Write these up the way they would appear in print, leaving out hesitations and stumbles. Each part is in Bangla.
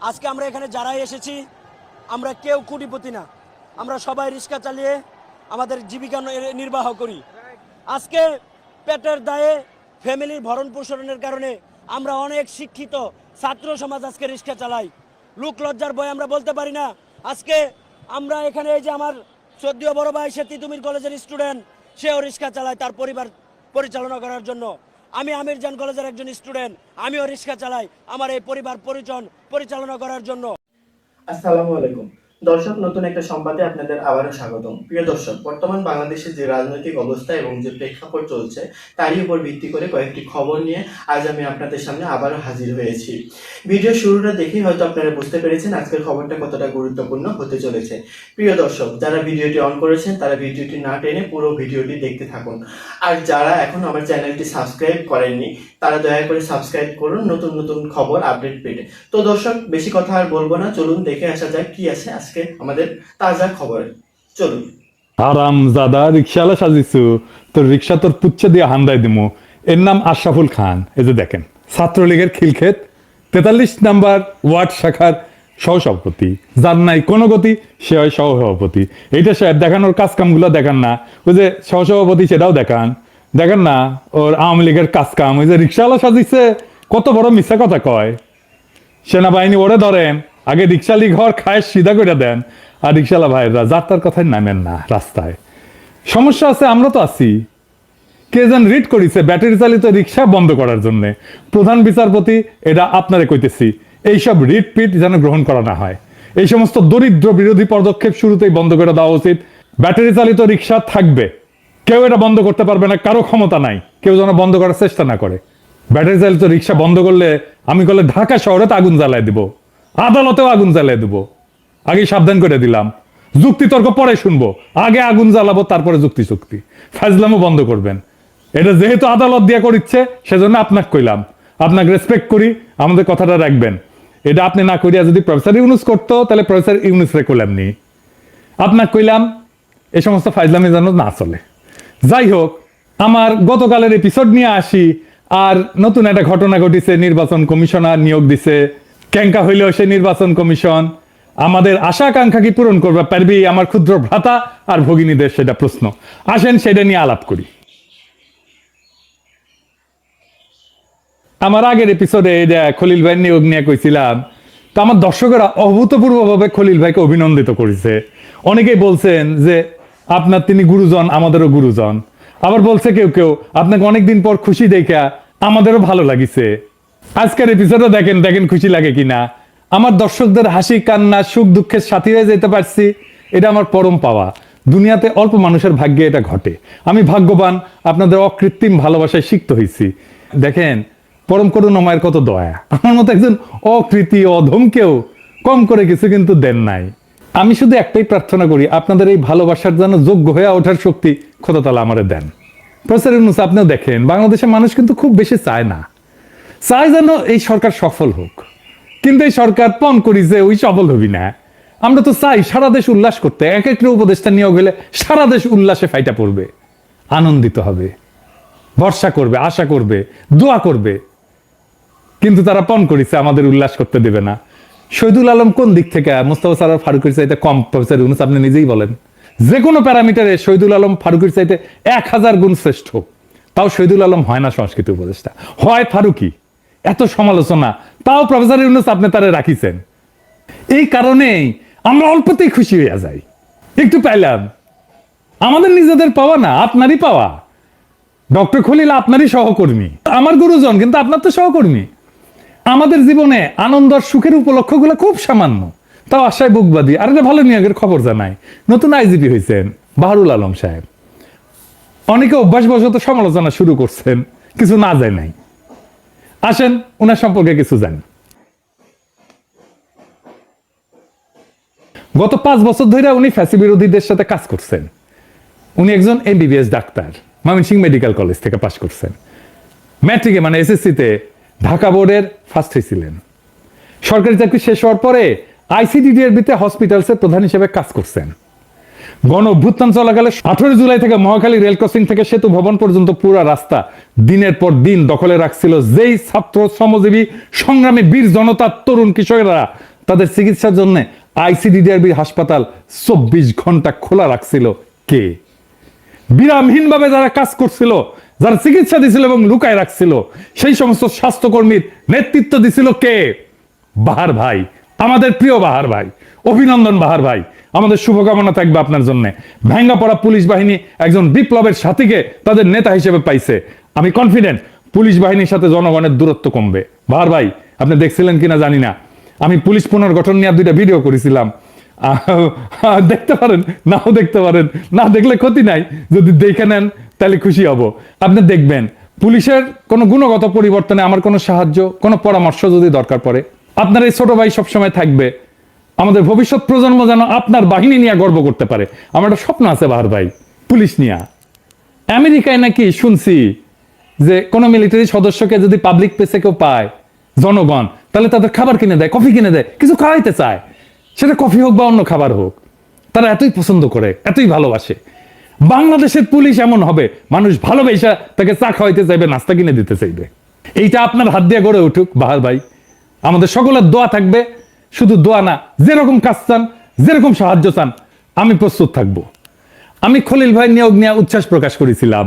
আজকে আমরা এখানে যারাই এসেছি আমরা কেউ কোটিপতি না, আমরা সবাই রিক্সা চালিয়ে আমাদের জীবিকা নির্বাহ করি। আজকে পেটের দায়ে ফ্যামিলির ভরণ পোষণের কারণে আমরা অনেক শিক্ষিত ছাত্র সমাজ আজকে রিক্সা চালাই। লোক লজ্জার ভয়ে আমরা বলতে পারি না। আজকে আমরা এখানে এই যে আমার শ্রদ্ধেয় বড় ভাই সে তিতুমির কলেজের স্টুডেন্ট, সেও রিক্সা চালায় তার পরিবার পরিচালনা করার জন্য। আমি আমিরজান কলেজের একজন স্টুডেন্ট, আমিও রিক্সা চালাই আমার এই পরিবার পরিচালনা করার জন্য। আসসালামু আলাইকুম দর্শক, নতুন একটা সংবাদে আপনাদের আবারও স্বাগতম। প্রিয় দর্শক, বর্তমান বাংলাদেশের যে রাজনৈতিক অবস্থা এবং যে প্রেক্ষাপট চলছে তারই উপর ভিত্তি করে কয়েকটি খবর নিয়ে আজ আমি আপনাদের সামনে আবারও হাজির হয়েছি। ভিডিও শুরুটা দেখেই হয়তো আপনারা বুঝতে পেরেছেন আজকের খবরটা কতটা গুরুত্বপূর্ণ হতে চলেছে। প্রিয় দর্শক, যারা ভিডিওটি অন করেছেন তারা ভিডিওটি না টেনে পুরো ভিডিওটি দেখতে থাকুন। আর যারা এখন আমার চ্যানেলটি সাবস্ক্রাইব করেননি তারা দয়া করে সাবস্ক্রাইব করুন নতুন নতুন খবর আপডেট পেতে। তো দর্শক, বেশি কথা আর বলবো না, চলুন দেখে আসা যাক কি আছে আজকে আমাদের তাজা খবরে। চলুন। আরাম জাদা রিক্সাওয়ালা সাজিছু, তোর রিক্সা তোর পুচ্ছে দিয়ে হান্দাই দিমু। এর নাম আশরাফুল খান। এই যে দেখেন, ছাত্রলীগের খিলক্ষেত 43 নাম্বার ওয়ার্ড শাখার সহসভাপতি। যার নাই কোনো গতি সে হয় সহসভাপতি। এইটা সাহেব দেখানোর কাজ কামগুলো দেখান না। ওই যে সহসভাপতি সেটাও দেখান না। ওর আওয়ামী লীগের কাজ কাম, ওই যে রিক্সাওয়ালা সাজিছে কত বড় মিথ্যা কথা কয়। সেনাবাহিনী ওরে ধরেন, আগে রিক্সালি ঘর খায় সিধা করে দেন, আর রিক্সাওয়ালা ভাইরা যার তার কথায় নামেন না রাস্তায়। সমস্যা আছে, আমরা তো আছি। কে যেন রিট করেছে ব্যাটারি চালিত রিক্সা বন্ধ করার জন্য। প্রধান বিচারপতি, এটা আপনারে কইতেছি, এইসব রিট পিট যেন গ্রহণ করা না হয়। এই সমস্ত দরিদ্র বিরোধী পদক্ষেপ শুরুতেই বন্ধ করে দেওয়া উচিত। ব্যাটারি চালিত রিক্সা থাকবে, কেউ এটা বন্ধ করতে পারবে না, কারো ক্ষমতা নাই, কেউ যেন বন্ধ করার চেষ্টা না করে। ব্যাটারি চালিত রিক্সা বন্ধ করলে আমি করলে ঢাকা শহরে তো আগুন জ্বালায় দিব, আদালতেও আগুন জ্বালিয়ে দেবো। আগে সাবধান করে দিলাম, যুক্তি তর্ক পরে শুনবো, আগে আগুন জ্বালাবো তারপরে যুক্তি চুক্তি। ফাজলামও বন্ধ করবেন। এটা যেহেতু আদালত দিয়ে করিচ্ছে সেজন্য আপনাকে কইলাম, আপনাকে রেসপেক্ট করি, আমাদের কথাটা রাখবেন। এটা আপনি না করিয়া যদি প্রফেসর ইউনুস করতো তাহলে প্রফেসর ইউনুস রে কইলাম নি, আপনাকে কইলাম এই সমস্ত ফাজলামি যেন না চলে। যাই হোক, আমার গতকালের এপিসোড নিয়ে আসি। আর নতুন একটা ঘটনা ঘটিছে, নির্বাচন কমিশনার নিয়োগ দিছে। ক্যাঙ্কা হইলেও সে নির্বাচন কমিশন আমাদের আশা আকাঙ্ক্ষা কি পূরণ করবে পারবি আমার ক্ষুদ্র ভ্রাতা আর ভগিনীদের, সেটা প্রশ্ন। আসেন সেটা নিয়ে আলাপ করি। আমার আগের এপিসোডে খলিল ভাই নিয়োগ নিয়ে কইছিলাম, তো আমার দর্শকেরা অভূতপূর্বভাবে খলিল ভাইকে অভিনন্দিত করেছে। অনেকেই বলছেন যে আপনার তিনি গুরুজন, আমাদেরও গুরুজন। আবার বলছে কেউ কেউ আপনাকে অনেকদিন পর খুশি দেখা আমাদেরও ভালো লাগিছে। আজকের এপিসোডে দেখেন দেখেন খুশি লাগে কিনা। আমার দর্শকদের হাসি কান্না সুখ দুঃখের সাথী হয়ে যেতে পারছি, এটা আমার পরম পাওয়া। দুনিয়াতে অল্প মানুষের ভাগ্যে এটা ঘটে। আমি ভাগ্যবান, আপনাদের অকৃত্রিম ভালোবাসায় সিক্ত হয়েছি। দেখেন পরম করুণাময়ের কত দয়া। আমার মতো একজন অকৃতি অধমকেও কম করে কিছু কিন্তু দেন নাই। আমি শুধু একটাই প্রার্থনা করি, আপনাদের এই ভালোবাসার জন্য যোগ্য হয়ে ওঠার শক্তি খোদা তাআলা আমারে দেন। প্রফেসর ইউনূস, আপনিও দেখেন বাংলাদেশের মানুষ কিন্তু খুব বেশি চায় না, চায় যেন এই সরকার সফল হোক। কিন্তু এই সরকার পণ করি যে ওই সফল হবি না। আমরা তো চাই সারা দেশ উল্লাস করতে, এক একটা উপদেষ্টা নিয়োগ হলে সারা দেশ উল্লাসে ফাইটা পড়বে, আনন্দিত হবে, ভরসা করবে, আশা করবে, দোয়া করবে। কিন্তু তারা পণ করেছে আমাদের উল্লাস করতে দেবে না। শহীদুল আলম কোন দিক থেকে মোস্তফা সরোয়ার ফারুকের চাইতে কম? প্রফেসর ইউনূস, আপনি নিজেই বলেন। যে কোনো প্যারামিটারে শহীদুল আলম ফারুকের চাইতে 1000 গুণ শ্রেষ্ঠ। তাও শহীদুল আলম হয় না সংস্কৃতি উপদেষ্টা, হয় ফারুকি। এত সমালোচনা, তাও প্রফেসর ইউনূস আপনি তারে রাখিছেন। এই কারণেই আমরা অল্পতেই খুশি হয়ে যাই। একটু পাইলাম, আমাদের নিজেদের পাওয়া না, আপনারই পাওয়া। ডক্টর খলিল আপনারই সহকর্মী, আমার গুরুজন কিন্তু আপনার তো সহকর্মী। আমাদের জীবনে আনন্দ আর সুখের উপলক্ষগুলো খুব সামান্য, তাও আশায় বুকবাদী। আর একটা ভালো নিয়োগের খবর জানাই, নতুন আইজিপি হয়েছেন বাহারুল আলম সাহেব। অনেকে অভ্যাসবশত সমালোচনা শুরু করছেন, কিছু না যায় নাই। আসেন ওনার সম্পর্কে কিছু জানি। গত 5 বছর ধরে উনি ফ্যাসি বিরোধীদের সাথে কাজ করছেন। উনি একজন MBBS doctor, Mymensingh medical college থেকে পাশ করছেন। ম্যাট্রিকে মানে এসএসসিতে ঢাকা বোর্ডের ফার্স্ট হয়েছিলেন। সরকারি চাকরি শেষ হওয়ার পরে আইসিডিডিআরবিতে হসপিটালসের প্রধান হিসেবে কাজ করছেন। গণ অভ্যুত্থান চলাকালে 18 জুলাই থেকে মহাখালী রেল ক্রসিং থেকে সেতু ভবন পর্যন্ত পুরো রাস্তা দিনের পর দিন দখলে রাখছিল যেই ছাত্র শ্রমজীবী সংগ্রামী বীর জনতার তরুণ কিশোরেরা তাদের চিকিৎসার জন্য আইসিডিডিআরবি হাসপাতাল 24 ঘন্টা খোলা রাখছিল কে? বিরামহীনভাবে যারা কাজ করছিল, যারা চিকিৎসা দিছিল এবং লুকায় রাখছিল, সেই সমস্ত স্বাস্থ্যকর্মীর নেতৃত্ব দিছিল কে? বাহার ভাই, আমাদের প্রিয় বাহার ভাই। অভিনন্দন বাহার ভাই, আমাদের শুভকামনা থাকবে আপনার জন্য। ভেঙ্গা পড়া পুলিশ বাহিনী একজন বিপ্লবের সাথীকে তাদের নেতা হিসেবে পাইছে। আমি কনফিডেন্ট পুলিশ বাহিনীর সাথে জনগণের দূরত্ব কমবে। বাহার ভাই, আপনি দেখছিলেন কিনা জানি না, আমি পুলিশ পুনর্গঠন নিয়ে 2টা ভিডিও করেছিলাম। দেখতে পারেন, নাও দেখতে পারেন, না দেখলে ক্ষতি নাই। যদি দেখে নেন তাহলে খুশি হব। আপনি দেখবেন পুলিশের কোনো গুণগত পরিবর্তনে আমার কোনো সাহায্য, কোনো পরামর্শ যদি দরকার পড়ে, আপনার এই ছোট ভাই সবসময় থাকবে। আমাদের ভবিষ্যৎ প্রজন্ম যেন আপনার বাহিনী নিয়ে গর্ব করতে পারে। আমার একটা স্বপ্ন আছে বাহার ভাই, পুলিশ নিয়ে। আমেরিকায় নাকি শুনছি যে কোনো মিলিটারি সদস্যকে যদি পাবলিক প্লেসে কেউ পায় জনগণ, তাহলে তাদের খাবার কিনে দেয়, কফি কিনে দেয়, কিছু খাওয়াইতে চায়, সেটা কফি হোক বা অন্য খাবার হোক। তারা এতই পছন্দ করে, এতই ভালোবাসে। বাংলাদেশের পুলিশ এমন হবে, মানুষ ভালোবেসে তাকে চা খাওয়াইতে চাইবে, নাস্তা কিনে দিতে চাইবে। এইটা আপনার হাত দিয়ে গড়ে উঠুক বাহার ভাই। আমাদের সকলের দোয়া থাকবে। শুধু দোয়া না, যেরকম কাজ চান, যেরকম সাহায্য চান, আমি প্রস্তুত থাকবো। আমি খলিল ভাই নিয়োগ নিয়ে উচ্ছ্বাস প্রকাশ করেছিলাম।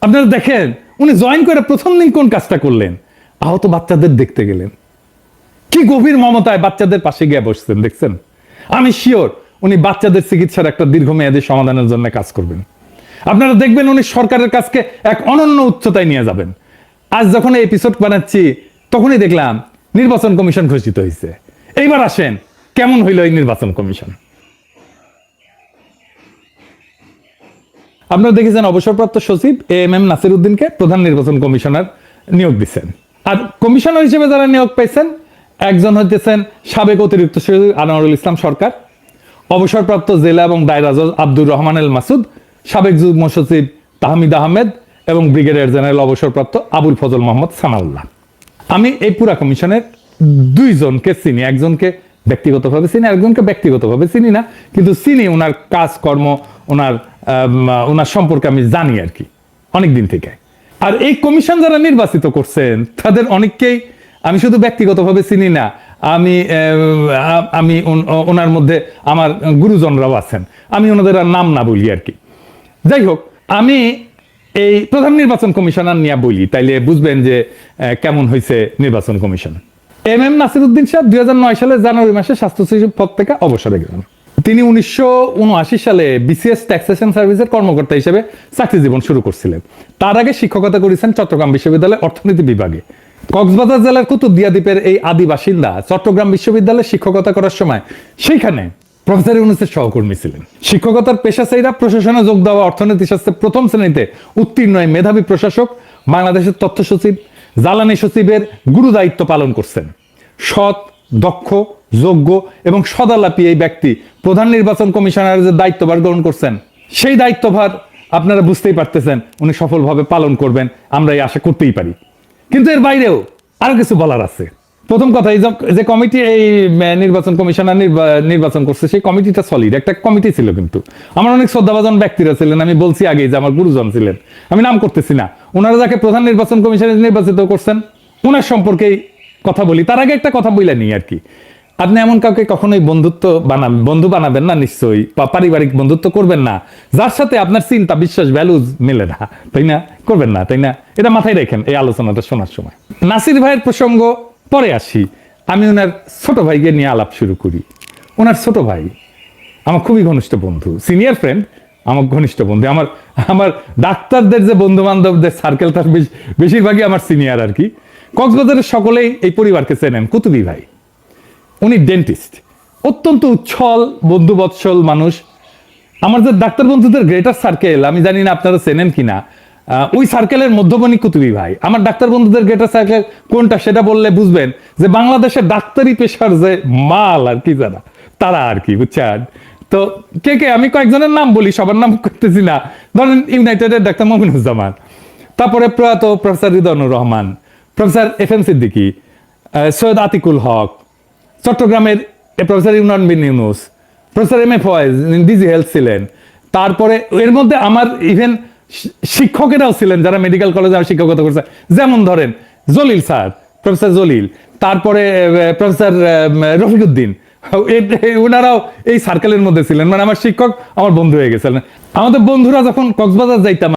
আপনারা দেখেন উনি জয়েন করে প্রথম দিন কোন কাজটা করলেন? আহত বাচ্চাদের দেখতে গেলেন। কি গভীর মমতায় বাচ্চাদের পাশে গিয়ে বসছেন, দেখছেন? আমি শিওর উনি বাচ্চাদের চিকিৎসার একটা দীর্ঘমেয়াদী সমাধানের জন্য কাজ করবেন। আপনারা দেখবেন উনি সরকারের কাজকে এক অনন্য উচ্চতায় নিয়ে যাবেন। আজ যখন এই এপিসোড বানাচ্ছি তখনই দেখলাম নির্বাচন কমিশন ঘোষিত হয়েছে। এইবার আসেন, কেমন হইল এই নির্বাচন কমিশন? আপনারা দেখেছেন অবসরপ্রাপ্ত সচিব AMM নাসির উদ্দিনকে প্রধান নির্বাচন কমিশনার নিয়োগ দিচ্ছেন। আর কমিশনার হিসেবে যারা নিয়োগ পাইছেন, একজন হইতেছেন সাবেক অতিরিক্ত সচিব আনোয়ারুল ইসলাম সরকার, অবসরপ্রাপ্ত জেলা এবং দায়রা জজ আব্দুর রহমান এল মাসুদ, সাবেক যুগ্ম সচিব তাহমিদ আহমেদ এবং ব্রিগেডিয়ার জেনারেল অবসরপ্রাপ্ত আবুল ফজল মোহাম্মদ সানাউল্লাহ। আমি এই পুরা কমিশনের 2 জনকে চিনি, একজনকে ব্যক্তিগতভাবে চিনি, একজনকে ব্যক্তিগতভাবে চিনি না, কিন্তু চিনি ওনার কাজকর্ম, ওনার সম্পর্কে আমি জানি আর কি অনেকদিন থেকে। আর এই কমিশন যারা নির্বাচিত করছেন তাদের অনেককেই আমি শুধু ব্যক্তিগতভাবে চিনি না, আমি ওনার মধ্যে আমার গুরুজনরাও আছেন, আমি ওনাদের আর নাম না বলি আর কি। যাই হোক, আমি এই প্রধান নির্বাচন কমিশনার নিয়ে বলি, তাইলে বুঝবেন যে কেমন হয়েছে নির্বাচন কমিশন। MM নাসির উদ্দিন সাহেব 2009 সালে জানুয়ারি মাসে স্বাস্থ্য সচিব পদ থেকে অবসরে গেলেন। তিনি 1979 সালে BCS ট্যাক্সেশন সার্ভিসের কর্মকর্তা হিসেবে চাকরি জীবন শুরু করছিলেন। তার আগে শিক্ষকতা করেছেন চট্টগ্রাম বিশ্ববিদ্যালয়ের অর্থনীতি বিভাগে। কক্সবাজার জেলার কুতুবদিয়া দ্বীপের এই আদি বাসিন্দা চট্টগ্রাম বিশ্ববিদ্যালয়ে শিক্ষকতা করার সময় সেইখানে প্রফেসর ইউনূসের সহকর্মী ছিলেন। শিক্ষকতার পেশাচারীরা প্রশাসনে যোগ দেওয়া অর্থনীতি শাস্ত্রে প্রথম শ্রেণীতে উত্তীর্ণ এই মেধাবী প্রশাসক বাংলাদেশের তথ্য সচিব, জ্বালানি সচিবের গুরু দায়িত্ব পালন করছেন। সৎ, দক্ষ, যোগ্য এবং সদালাপী এই ব্যক্তি প্রধান নির্বাচন কমিশনারের যে দায়িত্বভার গ্রহণ করছেন, সেই দায়িত্বভার আপনারা বুঝতেই পারতেছেন উনি সফলভাবে পালন করবেন, আমরা এই আশা করতেই পারি। কিন্তু এর বাইরেও আরো কিছু বলার আছে। প্রথম কথা, এই যে কমিটি এই নির্বাচন কমিশনার নির্বাচন করছে, সেই কমিটিটা সলিড একটা কমিটি ছিল। কিন্তু আমার অনেক শ্রদ্ধাভাজন ব্যক্তিরা ছিলেন, আমি বলছি আগে যে আমার গুরুজন ছিলেন, আমি নাম করতেছি না। ওনারা যাকে প্রধান নির্বাচন কমিশনার নির্বাচিত করছেন ওনার সম্পর্কেই কথা বলি। তার আগে একটা কথা বইলা নিই আর কি। আপনি এমন কাউকে কখনোই বন্ধু বানাবেন না নিশ্চয়ই, বা পারিবারিক বন্ধুত্ব করবেন না যার সাথে আপনার চিন্তা, বিশ্বাস, ভ্যালুজ মিলে না, তাই না? করবেন না, তাই না? এটা মাথায় রাখেন এই আলোচনাটা শোনার সময়। নাসির ভাইয়ের প্রসঙ্গ পরে আসি। আমি ওনার ছোট ভাইকে নিয়ে আলাপ শুরু করি। ওনার ছোট ভাই আমার খুবই ঘনিষ্ঠ বন্ধু, সিনিয়র ফ্রেন্ড, আমার ঘনিষ্ঠ বন্ধু। আমার ডাক্তারদের যে বন্ধু বান্ধবদের সার্কেল তার বেশিরভাগই আমার সিনিয়র আর কি। কক্সবাজারের সকলেই এই পরিবারকে চেনেন। কুতুবি ভাই, উনি ডেন্টিস্ট, অত্যন্ত উচ্ছল বন্ধুবৎসল মানুষ। আমার যে ডাক্তার বন্ধুদের গ্রেটার সার্কেল, আমি জানি না আপনারা চেনেন কিনা, ওই সার্কেলের মধ্যমণি কুতুবি ভাই। আমার ডাক্তার বন্ধুদের গ্রেটার সার্কেল কোনটা সেটা বললে বুঝবেন যে বাংলাদেশের ডাক্তারি পেশার যে মাল আর কি যারা, তারা আর কি, বুঝছেন? তো কে আমি কয়েকজনের নাম বলি, সবার নাম করতেছি না। ধরেন ইউনাইটেডের ডাক্তার মমিনুজ্জামান, তারপরে প্রয়াত professor Ridwanur Rahman, professor FM Siddiqui, Syed Atiqul Haque, চট্টগ্রামের professor Yunan bin Yunus, professor MA Foyez DG health ছিলেন। তারপরে এর মধ্যে আমার ইভেন শিক্ষকেরাও ছিলেন যারা মেডিকেল কলেজে শিক্ষকতা করছে, যেমন ধরেন জলিল স্যার, প্রফেসর জলিল। তারপরে প্রফেসর রফিকুদ্দিন, ওনারাও এই সার্কেলের মধ্যে ছিলেন, মানে আমার শিক্ষক আমার বন্ধু হয়ে গেছিলেন। আমাদের বন্ধুরা যখন কক্সবাজার যাইতাম